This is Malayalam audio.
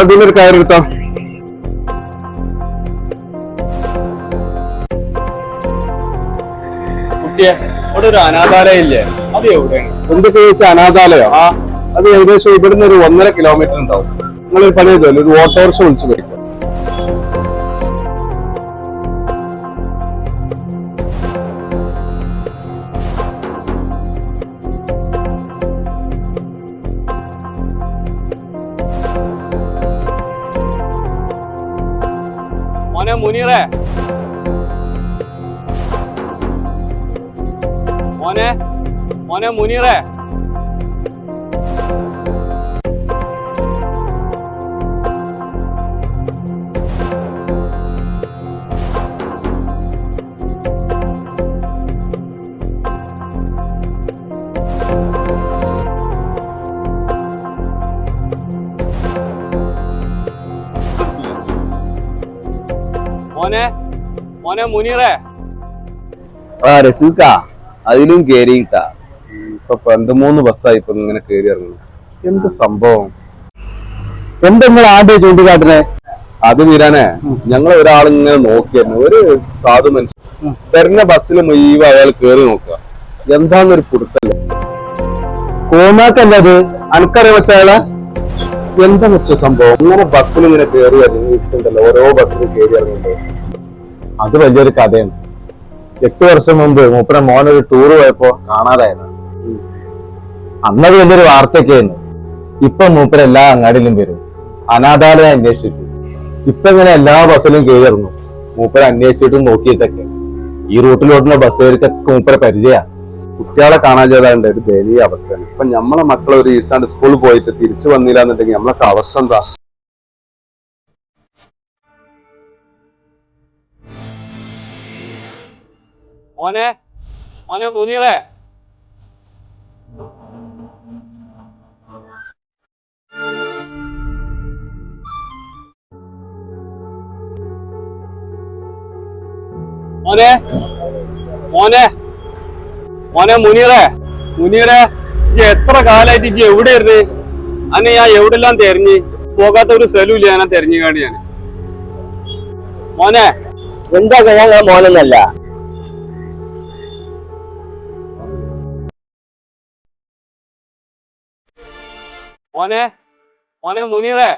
അതിനൊരു കയറെടുത്തോ. കുട്ടിയെ അവിടെ ഒരു അനാഥാലയം ഇല്ലേ, അത് എവിടെയാണ്? എന്തൊക്കെ ചോദിച്ചാൽ അനാഥാലയോ? അത് ഏകദേശം ഇവിടുന്ന് ഒരു 1.5 കിലോമീറ്റർ ഉണ്ടാവും. നിങ്ങളൊരു പണി ചെയ്തല്ലോ, ഒരു ഓട്ടോറിക്ഷ വിളിച്ചു വരും. മോനെ മുനീറേ, മോനെ മോനെ മുനീറേ, മോനെ മോനെ മുനീറേ. രസീക്ക അതിലും കേറിയിട്ടാ. ഇപ്പൊ 2-3 ബസ്സായി ഇപ്പൊ ഇങ്ങനെ കേറി ഇറങ്ങുന്നു. എന്ത് സംഭവം? എന്തെങ്ങൾ ആദ്യം ചൂണ്ടിക്കാട്ടിനെ? അത് വീരാനെ, ഞങ്ങൾ ഒരാളിങ്ങനെ നോക്കിയായിരുന്നു. ഒരു സാധു മനുഷ്യൻ വരുന്ന ബസ്സിൽ മുഴുവൻ അയാൾ കേറി നോക്കുക. എന്താന്നൊരു പുടുത്തല്ലേ? കോമാക്കല്ലത് അനക്കറിയാൻ വെച്ചാളെ? എന്താ വെച്ച സംഭവം? ഇങ്ങനെ ബസ്സിൽ ഇങ്ങനെ കേറി ഇറങ്ങിയിട്ടുണ്ടല്ലോ, ഓരോ ബസ്സിലും കേറി ഇറങ്ങുന്നുണ്ട്. അത് വലിയൊരു കഥയാണ്. 8 വർഷം മുമ്പ് മൂപ്പര മോനൊരു ടൂറ് പോയപ്പോ കാണാതായിരുന്നു. അന്നത് വലിയൊരു വാർത്തയൊക്കെയായിരുന്നു. ഇപ്പൊ മൂപ്പര എല്ലാ അങ്ങാടിയിലും വരും, അനാഥാലയം അന്വേഷിച്ചിട്ട്. ഇപ്പൊ ഇങ്ങനെ എല്ലാ ബസ്സിലും കയറി ഇറങ്ങും. മൂപ്പര അന്വേഷിച്ചിട്ടും നോക്കിയിട്ടൊക്കെ ഈ റൂട്ടിലോട്ടുള്ള ബസ്സുകാർക്കൊക്കെ മൂപ്പര പരിചയ. കുട്ടികളെ കാണാൻ ചെയ്താണ്ട് ഒരു ദയനീയ അവസ്ഥയാണ്. ഇപ്പൊ നമ്മളെ മക്കളെ ഒരു ഈസാണ്ട് സ്കൂളിൽ പോയിട്ട് തിരിച്ചു വന്നില്ല എന്നുണ്ടെങ്കിൽ നമ്മളൊക്കെ അവസ്ഥ എന്താ? മോനെ മോനെ മുനീറേ, മോനെ മോനെ മോനെ മുനീറേ, മുനീറേ, എത്ര കാലായിട്ട് ഇജ്ജ് എവിടെയായിരുന്നു? അന്നെ ഞാൻ എവിടെല്ലാം തെരഞ്ഞ് പോകാത്ത ഒരു സ്ഥലമില്ല. ഞാൻ തെരഞ്ഞു കാണി. ഞാൻ മോനെ എന്താ ഞാൻ മോനൊന്നല്ല. മോനെ മോനെ മുനീറേ.